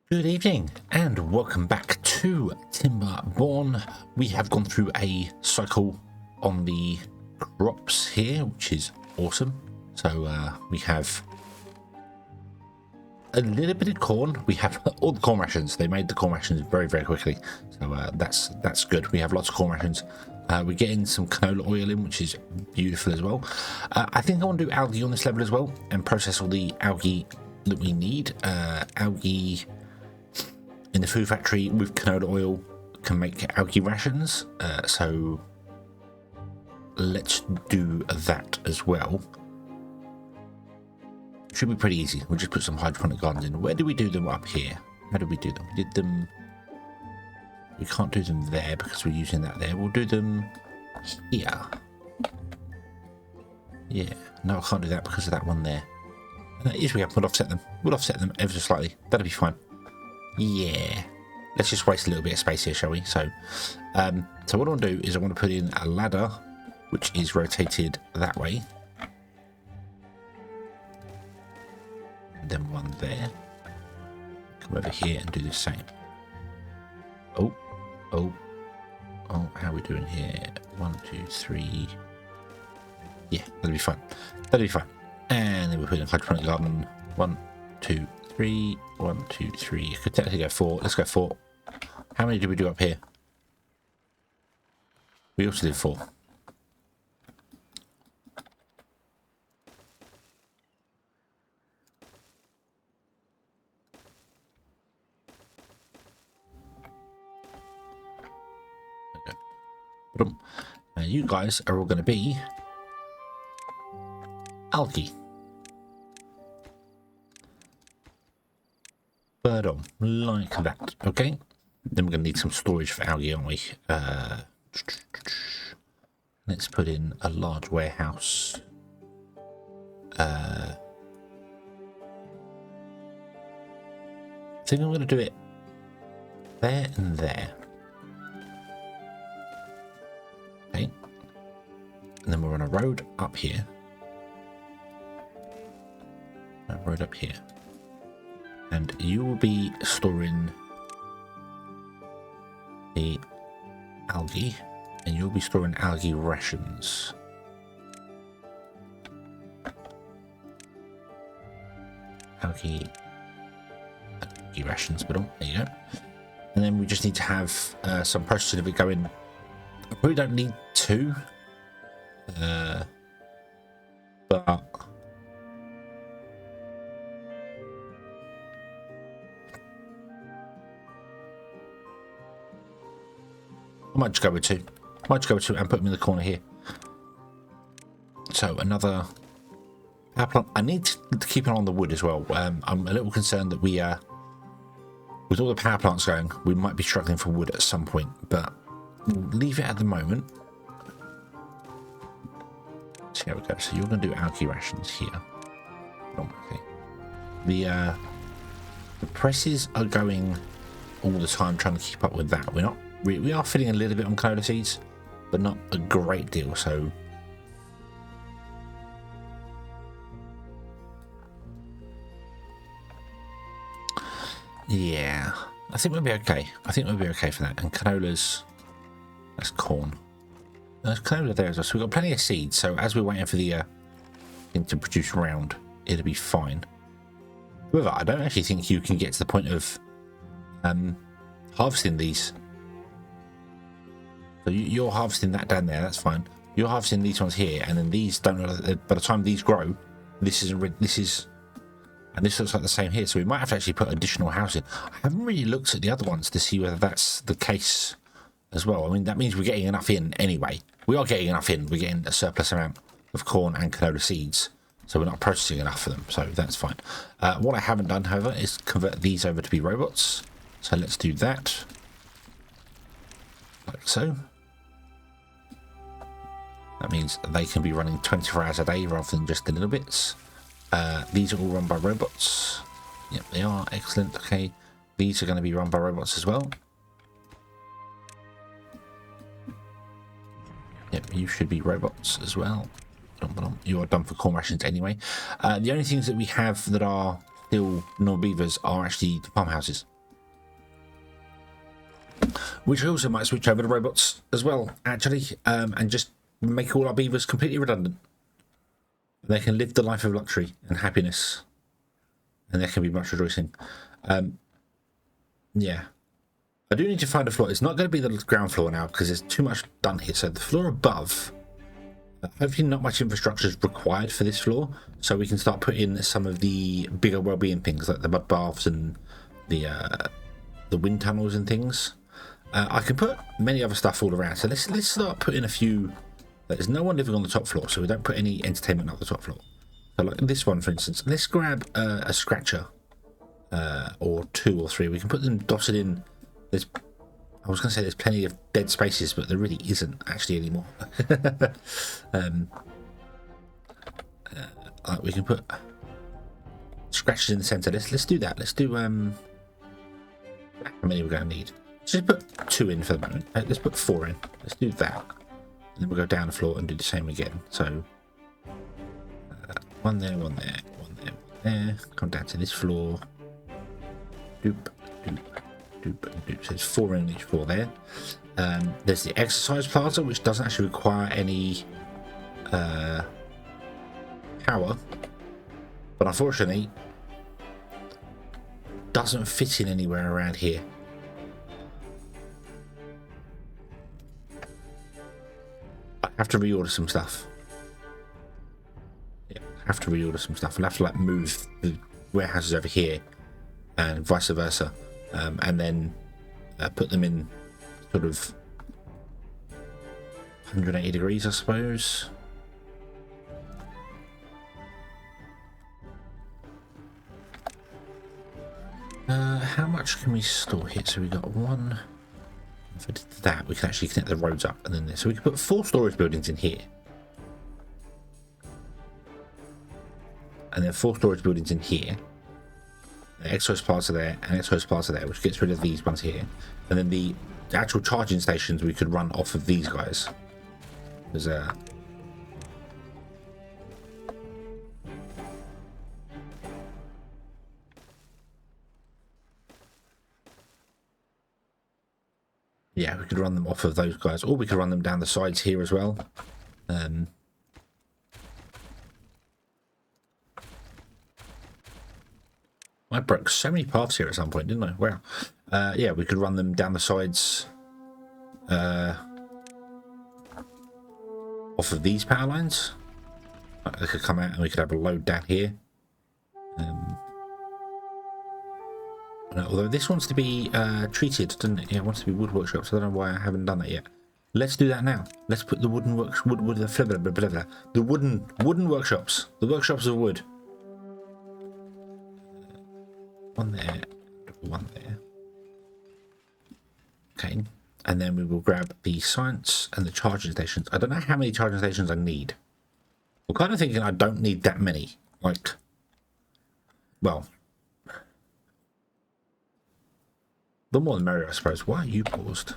Good evening and welcome back to Timberborn. We have gone through a cycle on the crops here, which is awesome. So we have a little bit of corn. We have all the corn rations. They made the corn rations very quickly, so that's good. We have lots of corn rations. We're getting some canola oil in, which is beautiful as well. I think I want to do algae on this level as well and process all the algae that we need. Algae in the food factory with canola oil can make algae rations, so let's do that as well. Should be pretty easy. We'll just put some hydroponic gardens in. Where do we do them? Up here. How do we do them? We did them, we can't do them there because we're using that there. We'll do them here. Yeah, no, I can't do that because of that one there. And that is, we'll offset them. We'll offset them ever so slightly. That'll be fine. Yeah, let's just waste a little bit of space here, shall we? So so what I want to do is I want to put in a ladder which is rotated that way, and then one there. Come over here and do the same. Oh, how are we doing here? 1, 2, 3. Yeah, that'll be fine. And then we'll put in a hydroponic garden. 1, 2, 3. 1, 2, 3. I could technically go 4. Let's go 4. How many did we do up here? We also did 4. Okay. Now you guys are all going to be algae. Bird on, like that. Okay. Then we're going to need some storage for algae, aren't we? Let's put in a large warehouse. I think I'm going to do it there and there. Okay. And then we're on a road up here. A road up here. And you will be storing the algae, and you'll be storing algae rations. Algae rations, but there you go. And then we just need to have some processing of it going. I probably don't need 2, but I might just go with 2. And put them in the corner here. So another power plant. I need to keep an eye on the wood as well. I'm a little concerned that we with all the power plants going, we might be struggling for wood at some point, but we'll leave it at the moment. So here we go. So you're going to do algae rations here. Oh, okay. The presses are going all the time, trying to keep up with that. We are filling a little bit on canola seeds, but not a great deal. So yeah, I think we'll be okay. For that. And canola's, that's corn. There's canola there as well. So we've got plenty of seeds. So as we're waiting for the thing to produce round, it'll be fine. However, I don't actually think you can get to the point of harvesting these. So you're harvesting that down there. That's fine. You're harvesting these ones here, and then these don't. By the time these grow, this is. And this looks like the same here, so we might have to actually put additional housing. I haven't really looked at the other ones to see whether that's the case as well. I mean, that means we're getting enough in anyway. We are getting enough in. We're getting a surplus amount of corn and canola seeds, so we're not processing enough for them, so that's fine. What I haven't done, however, is convert these over to be robots. So let's do that. Like so. That means they can be running 24 hours a day rather than just the little bits. These are all run by robots. Yep, they are. Excellent. Okay, these are going to be run by robots as well. Yep, you should be robots as well. You are done for corn rations anyway. The only things that we have that are still non-beavers are actually the farmhouses. which I also might switch over to robots as well, actually, and just make all our beavers completely redundant. They can live the life of luxury and happiness, and there can be much rejoicing. Yeah. I do need to find a floor. It's not going to be the ground floor now because there's too much done here. So the floor above, hopefully not much infrastructure is required for this floor, so we can start putting some of the bigger well-being things like the mud baths and the wind tunnels and things. I can put many other stuff all around. So let's start putting a few. There's no one living on the top floor, so we don't put any entertainment on the top floor. So like this one, for instance, let's grab a scratcher or 2 or 3. We can put them dotted in. I was going to say there's plenty of dead spaces, but there really isn't actually anymore. We can put scratches in the center. Let's do that. Let's do how many we're going to need. Let's just put 2 in for the moment. Let's put 4 in. Let's do that. And then we'll go down the floor and do the same again. So 1 there, 1 there, 1 there, 1 there. Come down to this floor. Doop, doop, doop, doop. So there's 4 in each floor there. There's the exercise plaza, which doesn't actually require any power, but unfortunately doesn't fit in anywhere around here. I have to reorder some stuff. Yeah, I have to reorder some stuff. I'll have to like move the warehouses over here and vice versa, and then put them in sort of 180 degrees, I suppose. How much can we store here? So we got 1. If I did that, we can actually connect the roads up, and then this. So we can put 4 storage buildings in here, and then 4 storage buildings in here. An exercise plaza there, and exercise plaza there, which gets rid of these ones here, and then the actual charging stations we could run off of these guys. There's yeah, we could run them off of those guys, or we could run them down the sides here as well. I broke so many paths here at some point, didn't I? Wow. Yeah, we could run them down the sides off of these power lines. They could come out and we could have a load down here. Although this wants to be treated, doesn't it? Yeah, it wants to be wood workshops. I don't know why I haven't done that yet. Let's do that now. Let's put the wooden the wooden workshops. The workshops of wood. 1 there, 1 there. Okay, and then we will grab the science and the charging stations. I don't know how many charging stations I need. I'm kind of thinking I don't need that many. Like, well, the more the merrier, I suppose. Why are you paused?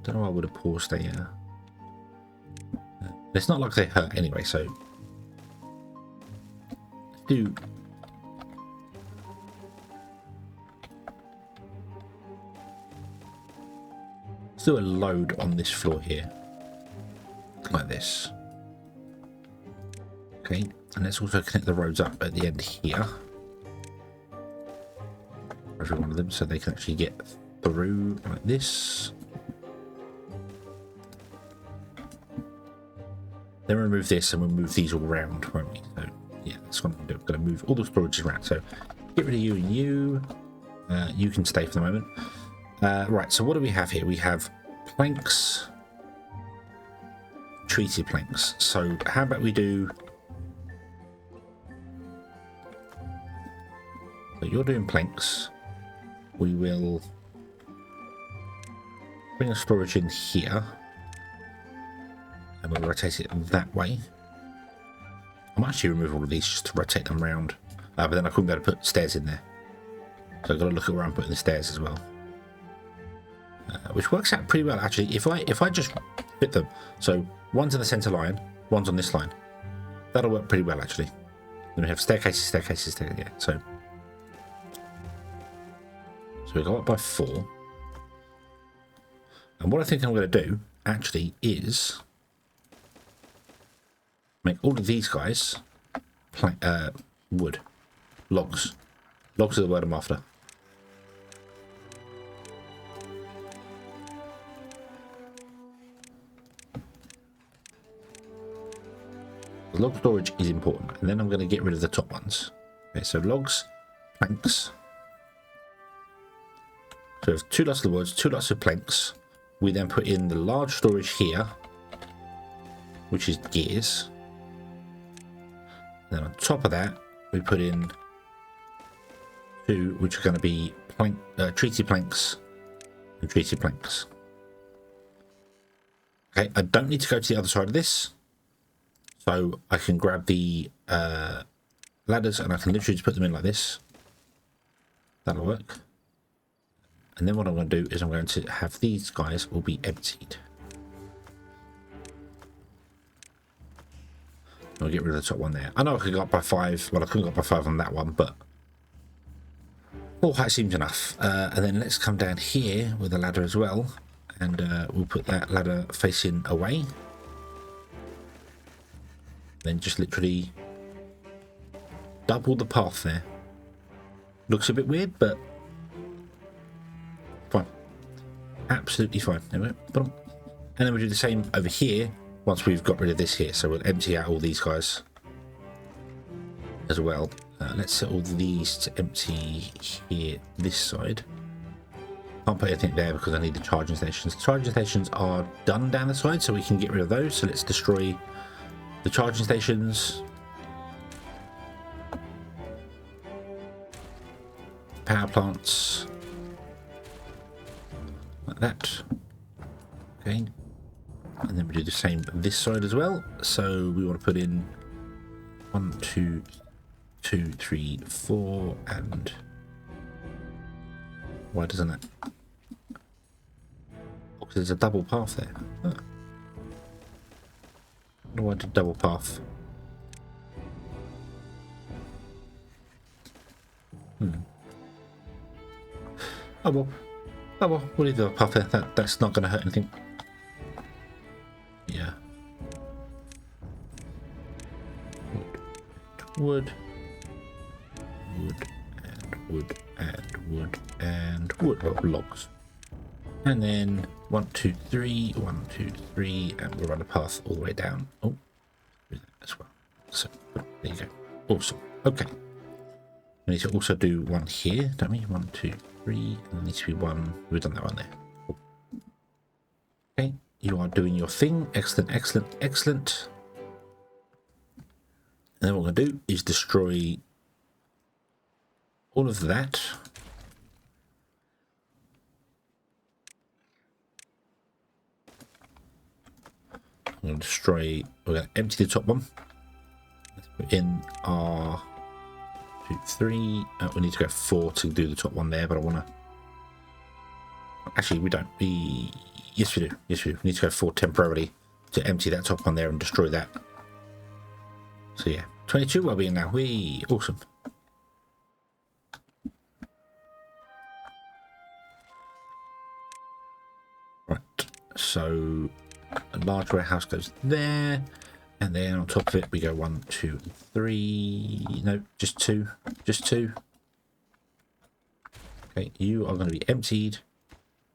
Don't know why I would have paused there. It's not like they hurt anyway, so let's do. Let's do a load on this floor here, like this. Okay, and let's also connect the roads up at the end here. Every one of them, so they can actually get through like this. Then we'll remove this and we'll move these all around, won't we? So yeah, that's what I'm going to do. I'm going to move all the storages around. So get rid of you and you. You can stay for the moment. Right, so what do we have here? We have planks, treated planks. So how about we do... So you're doing planks. We will bring a storage in here. And we'll rotate it that way. I might actually remove all of these just to rotate them around. But then I couldn't be able to put stairs in there. So I've got to look at where I'm putting the stairs as well. Which works out pretty well actually. If I just fit them, so one's in the center line, one's on this line, that'll work pretty well actually. Then we have staircases, staircases, staircases. Yeah. So we go up by 4. And what I think I'm going to do, actually, is make all of these guys wood. Logs. Logs are the word I'm after. The log storage is important. And then I'm going to get rid of the top ones. Okay, so logs, planks. So we have 2 lots of woods, 2 lots of planks. We then put in the large storage here, which is gears. Then on top of that, we put in 2, which are going to be treaty planks and treaty planks. Okay, I don't need to go to the other side of this, so I can grab the ladders and I can literally just put them in like this. That'll work. And then what I'm going to do is I'm going to have these guys all be emptied. I'll get rid of the top one there. I know I could go up by 5. Well, I couldn't go up by 5 on that one, but that seems enough. And then let's come down here with a ladder as well, and we'll put that ladder facing away. Then just literally double the path there. Looks a bit weird, but fine. Absolutely fine. There we go. And then we'll do the same over here once we've got rid of this here. So we'll empty out all these guys as well. Let's set all these to empty here, this side. Can't put anything there because I need the charging stations. Charging stations are done down the side, so we can get rid of those. So let's destroy the charging stations. Power plants. Like that. Okay. And then we do the same this side as well. So we want to put in 1, 2, 2, 3, 4, and why doesn't it? Oh, because there's a double path there. Huh. I don't want a double path. Oh well. Oh well, we'll leave the path there. That's not going to hurt anything. Yeah. Wood. Wood and wood and wood and wood. Oh, logs. And then 1, 2, 3, 1, 2, 3, and we'll run a path all the way down. Oh, do that as well. So there you go. Awesome. Okay. We need to also do one here, don't we? 1, 2, 3, and there needs to be one. We've done that one there. Cool. Okay, you are doing your thing. Excellent, excellent, excellent. And then what we're going to do is destroy all of that. I'm going to destroy, we're going to empty the top one. Let's put in our 2, 3. We need to go 4 to do the top one there, but I want to. Actually, we don't. Yes, we do. Yes, we do. We need to go 4 temporarily to empty that top one there and destroy that. So, yeah. 22 well-being now. Whee! Awesome. Right. So a large warehouse goes there, and then on top of it we go 1, 2, 3. No, just 2. Just 2. Okay, you are going to be emptied.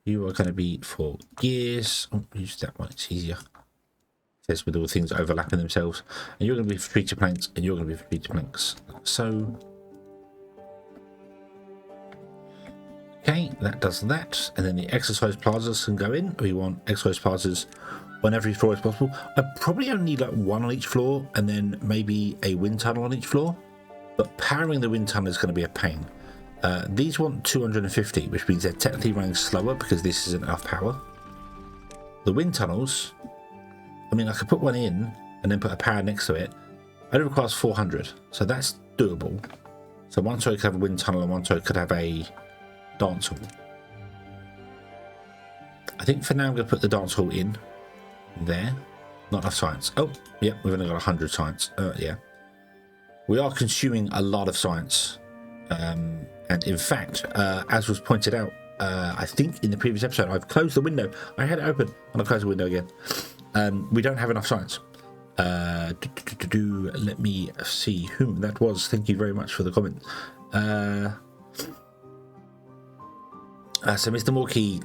You are going to be for gears. Oh, use that one. It's easier. It says with all the things overlapping themselves. And you're going to be for treated planks, and you're going to be for treated planks. So. Okay, that does that. And then the exercise plazas can go in. We want exercise plazas on every floor as possible. I probably only need like 1 on each floor, and then maybe a wind tunnel on each floor. But powering the wind tunnel is going to be a pain. These want 250, which means they're technically running slower because this isn't enough power. The wind tunnels, I mean, I could put one in and then put a power next to it. It requires 400, so that's doable. So one side could have a wind tunnel and one side could have a dance hall. I think for now I'm going to put the dance hall in there. Not enough science. Oh, yeah, we've only got 100 science. Yeah. We are consuming a lot of science. And in fact, as was pointed out I think in the previous episode, I've closed the window. I had it open and I closed the window again. We don't have enough science. Let me see whom that was. Thank you very much for the comment. So Mr. Morkey,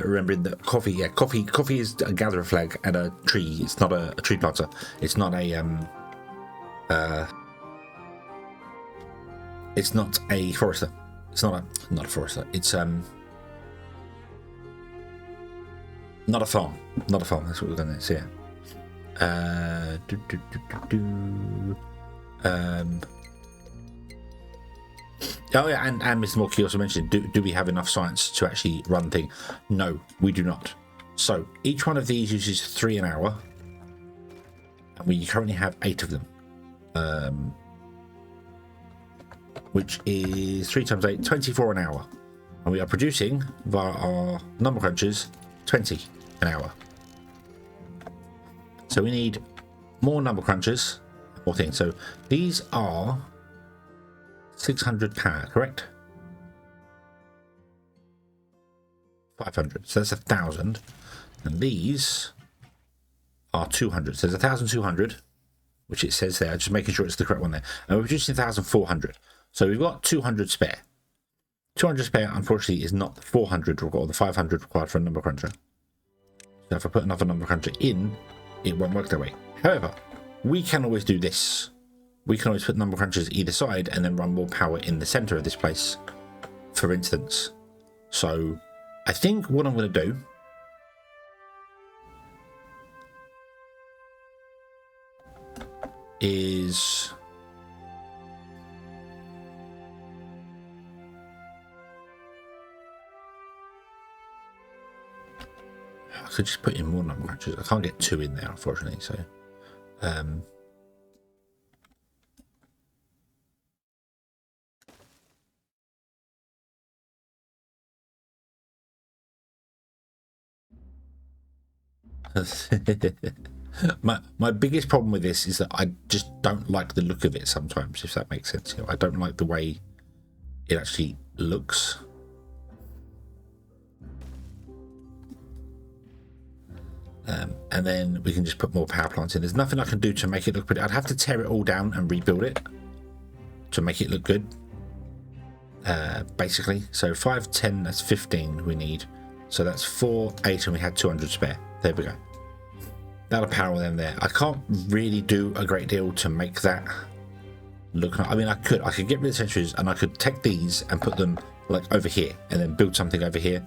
remembering that coffee is a gatherer flag and a tree. It's not a tree planter. It's not a it's not a forester. It's not a forester. It's not a farm. Not a farm. That's what we're going to say. Oh yeah, and Mr. Morkey also mentioned, do we have enough science to actually run thing? No, we do not. So each one of these uses 3 an hour, and we currently have 8 of them, which is 3 times 8, 24 an hour, and we are producing via our number crunchers 20 an hour. So we need more number crunchers, more things. So these are 600 power, correct? 500, so that's 1,000, and these are 200, so there's 1,200, which it says there, just making sure it's the correct one there, and we're producing 1,400, so we've got 200 spare. 200 spare, unfortunately, is not the 400 or the 500 required for a number cruncher. So if I put another number cruncher in, it won't work that way. However, we can always do this. We can always put number crunchers either side and then run more power in the center of this place, for instance. So I think what I'm going to do is I could just put in more number crunchers. I can't get 2 in there, unfortunately, so my biggest problem with this is that I just don't like the look of it sometimes, if that makes sense. You know, I don't like the way it actually looks. And then we can just put more power plants in. There's nothing I can do to make it look pretty. I'd have to tear it all down and rebuild it to make it look good, basically. So 5, 10, that's 15 we need. So that's 4, 8, and we had 200 spare. There we go. That'll power them there. I can't really do a great deal to make that look. I mean, I could get rid of the centuries and I could take these and put them like over here and then build something over here.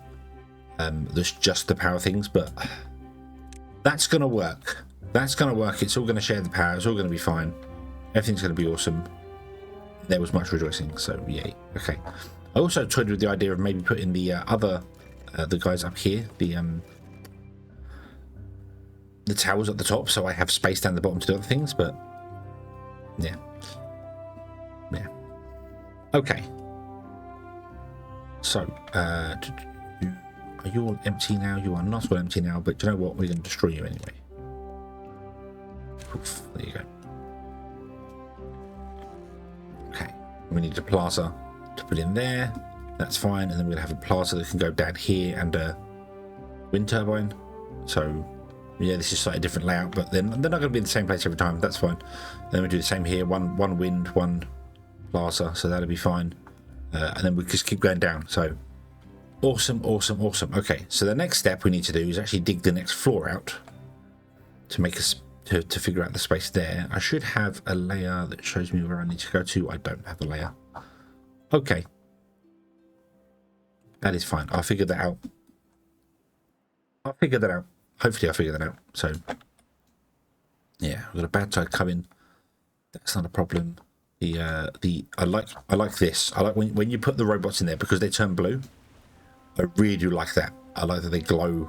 There's just the power things, but that's gonna work. That's gonna work. It's all gonna share the power. It's all gonna be fine. Everything's gonna be awesome. There was much rejoicing, so yay. Okay. I also toyed with the idea of maybe putting the other the guys up here, the towers at the top, so I have space down the bottom to do other things, but yeah. Okay. So, are you all empty now? You are not all empty now, but do you know what? We're going to destroy you anyway. Oof, there you go. Okay. We need a plaza to put in there. That's fine. And then we're going to have a plaza that can go down here and a wind turbine. So, yeah, this is a slightly different layout, but then they're not going to be in the same place every time. That's fine. Then we do the same here. One wind, one plaza. So that'll be fine. And then we just keep going down. So awesome. Okay, so the next step we need to do is actually dig the next floor out to make us to figure out the space there. I should have a layer that shows me where I need to go to. I don't have a layer. Okay, that is fine. I'll figure that out. Hopefully I'll figure that out. So yeah, we've got a bad tide coming. That's not a problem. I like this. I like when you put the robots in there because they turn blue. I really do like that. I like that they glow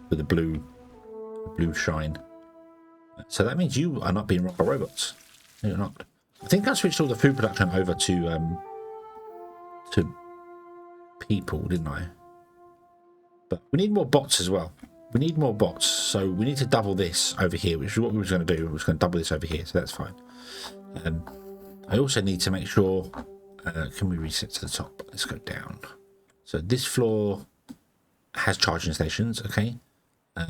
with the blue shine. So that means you are not being run by robots. No, you're not. I think I switched all the food production over to people, didn't I? But we need more bots as well. We need more bots, so we need to double this over here, which is what we were going to do. We were going to double this over here, so that's fine. I also need to make sure Can we reset to the top? Let's go down. So this floor has charging stations. Okay.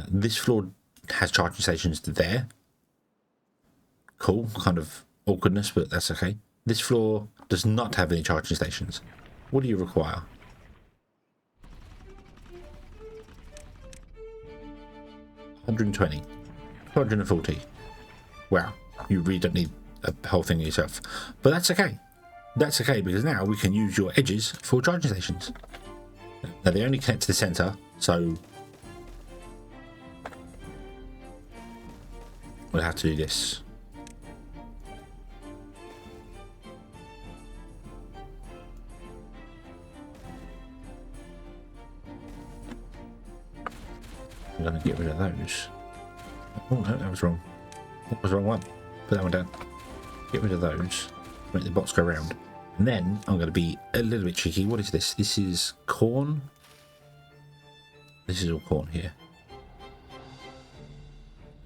This floor has charging stations there. Cool. Kind of awkwardness, but that's okay. This floor does not have any charging stations. What do you require? 120. 240. Wow. You really don't need a whole thing yourself. But that's okay. That's okay, because now we can use your edges for charging stations. Now they only connect to the center, so we'll have to do this. I'm gonna get rid of those. Oh no, that was wrong. That was the wrong one. Put that one down. Get rid of those. Make the box go round. And then I'm going to be a little bit cheeky. What is this? This is corn. This is all corn here.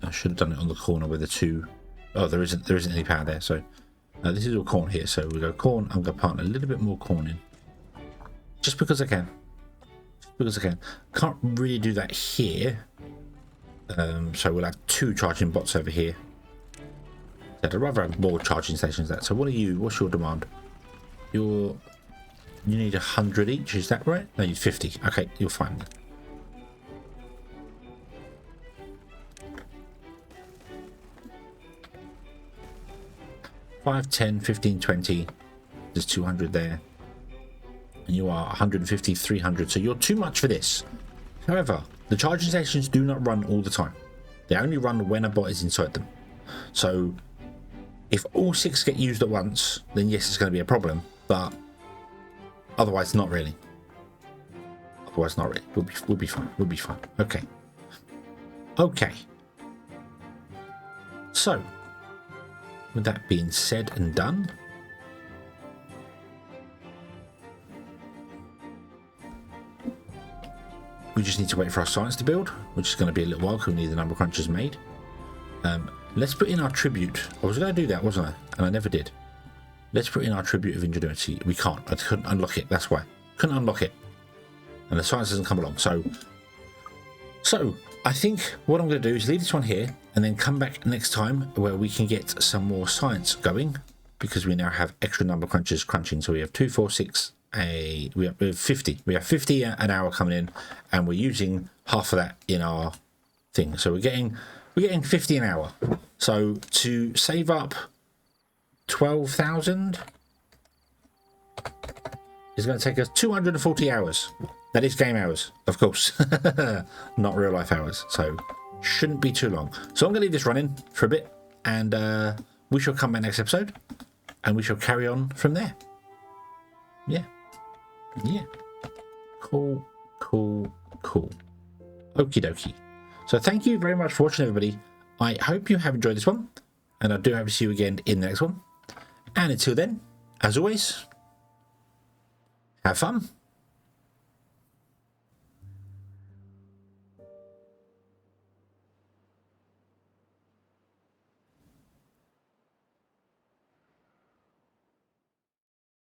I should have done it on the corner where the two... Oh, there isn't any power there. So this is all corn here. So we go corn. I'm going to plant a little bit more corn in. Just because I can. Just because I can. Can't really do that here. So we'll have 2 charging bots over here. I'd rather have more charging stations than that. So what are you? What's your demand? You need 100 each, is that right? No, you need 50. Okay, you're fine. $5, $10, $15, $20. There's 200 there. And you are 150, 300. So you're too much for this. However, the charging stations do not run all the time. They only run when a bot is inside them. So if all 6 get used at once, then yes, it's going to be a problem. But otherwise, not really. Otherwise, not really. We'll be fine. We'll be fine. Okay. Okay. So, with that being said and done, we just need to wait for our science to build, which is going to be a little while because we need the number crunchers made. Let's put in our tribute. I was going to do that, wasn't I? And I never did. Let's put in our tribute of ingenuity. We can't. I couldn't unlock it. That's why. Couldn't unlock it. And the science doesn't come along. So I think what I'm going to do is leave this one here and then come back next time where we can get some more science going, because we now have extra number crunchers crunching. So we have 2, 4, 6, we have 50. We have 50 an hour coming in, and we're using half of that in our thing. So we're getting 50 an hour. So to save up 12,000 is going to take us 240 hours. That is game hours, of course, not real life hours. So shouldn't be too long. So I'm going to leave this running for a bit, and we shall come back next episode and we shall carry on from there. Yeah. Cool. Okie dokie. So thank you very much for watching, everybody. I hope you have enjoyed this one, and I do hope to see you again in the next one. And until then, as always, have fun.